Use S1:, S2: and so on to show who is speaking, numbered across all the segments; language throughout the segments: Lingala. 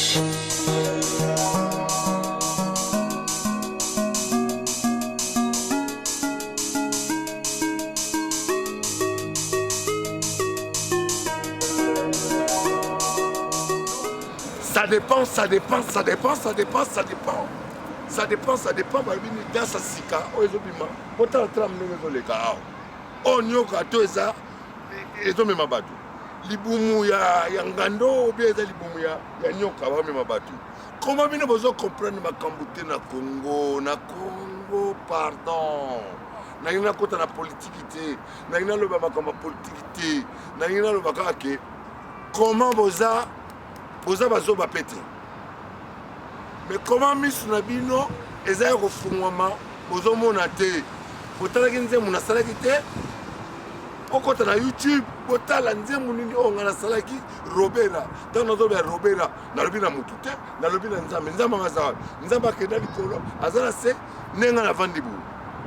S1: Ça dépend, ça dépend, ça dépend, ça dépend, ça dépend. Ça dépend, ça dépend. Dans sa sika, ozobima. Pourtant, le tram n'est pas le cas. On y a tout ça. Et on met ma bateau. Libumu ya ngando ou bien libumu ya nyoka wa même bateau. Comment bien vous comprendre ma cambouté na Congo, pardon. Na ina kota na politique, na ina lo ba comme politique, na ina lo ba ke. Comment vous bazo ba pété. Mais comment Miss Nabino ezaya ko fungwama bozo mona te. Botala kinze mona salaki te. Okota na YouTube botala nzemu nini onga salaki Robera. Dans nos Robera na lobi na mutute, na lobi na nzamba ngaza. Nzamba kenda likolo azala se nenga na vandibu.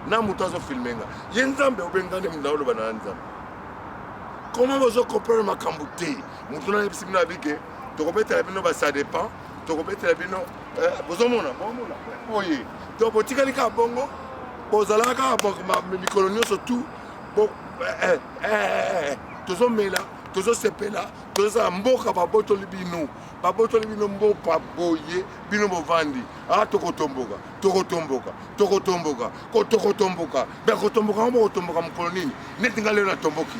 S1: Na mutazo filmenga. Yenzambe obengane mndalo bana nzamba. Comment vous comprenez ma cambouté? Mutuna ebisibina bike. Tokobeta la bino ça dépend. Tokobeta la bino bozomona oye. Donc botikali ka bongo bozalaka ma mikolo nyonso tout bon tozomela tozosepela toza mboka babotoli bino mboka boye bino bovandi tokotomboka bekotomboka mbokotomboka mokolo nini neti nga lelo na tomboki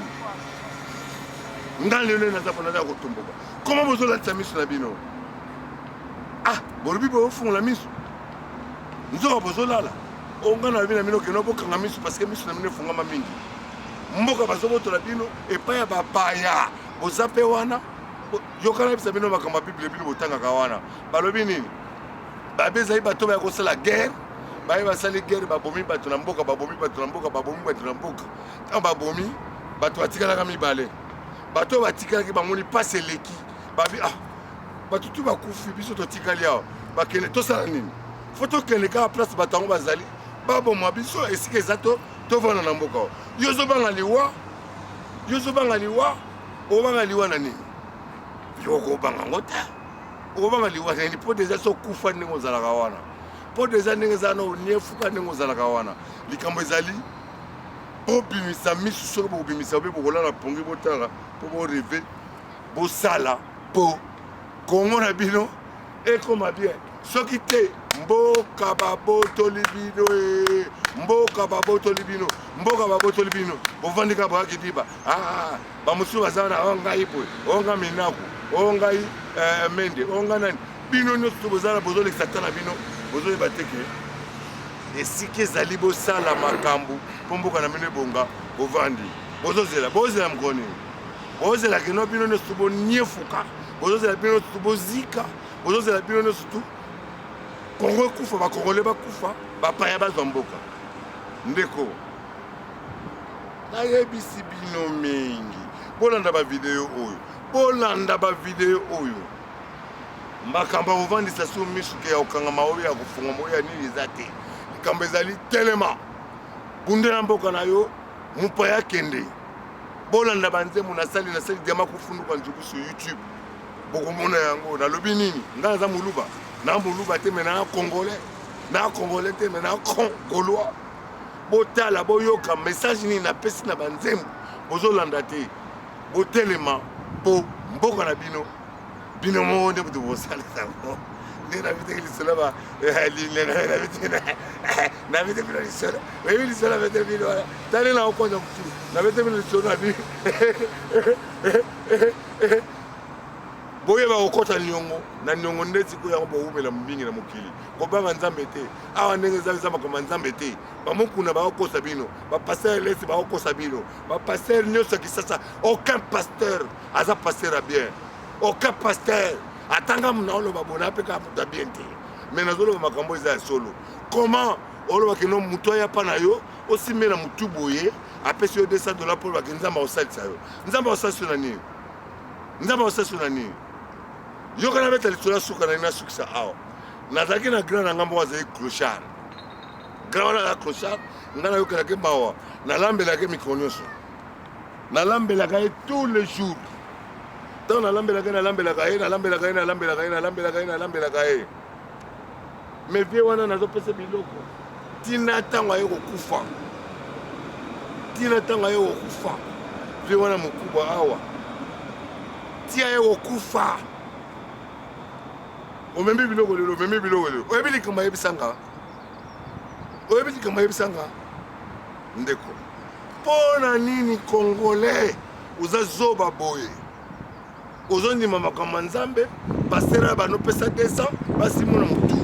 S1: nga lelo naza kotomboka. Comment vous avez la mise na bino? Bolobi bofunga miso. Nzoka bozolala. Onga na bino ke no boka miso parce que miso na bino funga mingi. Mboka bazoboto la bino et pa ya bapaya. Bozape wana yokana bisa bino makamba Bible bino botanga ka wana. Balobi nini? Babeza bato ba ko sala guerre. Ba ba sala guerre babomi bato na mboka babomi bato na mboka babomi bato na mboka. Tant babomi bato atikala ka mibale. Bato batikala ki bamoni passe leki. Babi batutu bakufi biso totikali awa bakene tosala nini foto kende ka place batango bazali babomwa biso esika eza tovanda na mboka yozobanga liwa obanga liwa na nini yokobanga ngo te obanga liwa nini po deja sokufa ndenge ozalaka wana po deja ndenge ezala na oniefuka ndenge ozalaka wana likambo ezali obimisa misu soki bobimisa obe bokolala pongi botala po boreve bosala po Congo na bino ekoma bien soki te mboka babotoli bino bovandika boyaki diba bamosusu baza na ongai boye onga minaku ongai mende onga nani bino nyonso bozala bozolekisa ta na bino bozoyeba te ke esika ezali bosala makambo mpo mboka na bino ebonga bovandi bozela mokoni bozela keno bino nyonso boniefuka bozozela bino nyonso bozika bozozela bino nyonso tu Kongo ekufa bakongole bakufa bapaya bazwa mboka ndeko nayebisi bino mingi bolanda bavideo oyo makambo ovandisa su misuke ya okangama oyo ya kofungama oyo ya nini eza te likambo ezali telema bundela mboka na yo mopaya akende bolanda banzemu nasali diama kofunduka nzuku sur YouTube bokomona yango nalobi nini nga naza moluba na moluba te me na congolais te me na congolois botala boyoka message nini napesi na banzemu bozolanda te botelema po mboka na bino mo nde butu bosalisa ngo nde nabiteki lisolo ba nabite bino lisolo wewe lisolo bete bino tani na okonja kutu nabite bino lisolo na bi boyeba okota nyongo na nyongo ndeti ko yango boumela mbingi na mokili kobanga nzambe te awa ndenge za makoma nzambe te bamokuna bakosa bino bapasteur lesi bakosa bino bapasteur nyonso kisasa aucun pasteur aza pasteur à bien aucun pasteur atanga muna oloba bona apeka muta bien te mais nazolo makambo eza solo comment oloba keno muto ya pana yo osimela mutu boye apesi yo $200 pour ba nzamba osalisa yo nzamba osalisa nani yoka na beta lisolo suka na ina sukisa awa nazaki na grand na ngambo wazali clochard grand na clochard ngana yoka na kembawa na lambela ke mikonyonso na lambela ka tous les jours Donc nalambelaka ye mais vie wana nazopesa biloko tina ntango aye kokufa vie wana mokubwa awa tia ye kokufa omemi biloko lelo oyebi likambo ayebisanga ndeko mpo na nini congolais oza zoba boye ozondima makambo ya nzambe basera banopesa 200 basimona motu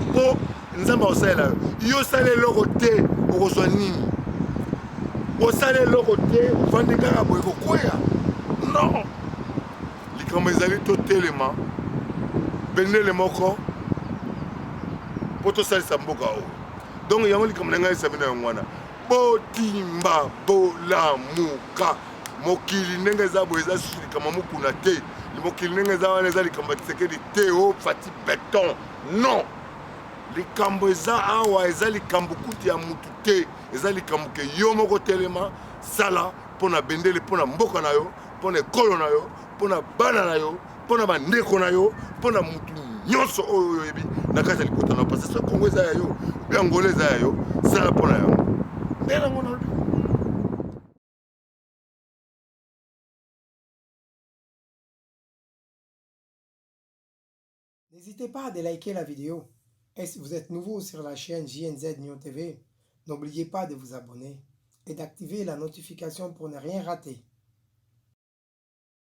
S1: mpo nzambe akosalela yo osala eloko te okozwa nini osala eloko te ovandi kaka boye kokwea non likambo ezali totelema bendele moko mpo tosalisa mboka oyo donc yango likambo na ngai esambi na yango wana botimba bolamuka mokili ndenge eza boye eza susu likambo mokuna te mokili ndenge eza wana eza likambo ya Tshisekedi te o fati beton non likambo eza awa eza likambo kuti ya mutu te eza likambo ke yo moko telema sala mpona bendele mpona mboka na yo mpona ekolo na yo mpona bana na yo mpona bandeko na yo mpona mutu nyonso oyo oyebi na kati ya libota na parce que Kongo eza ya yo mpe Angola eza ya yo sala mpona yango nde nango nalobi.
S2: N'hésitez pas à liker la vidéo. Et si vous êtes nouveau sur la chaîne JNZ Nyon TV, n'oubliez pas de vous abonner et d'activer la notification pour ne rien rater.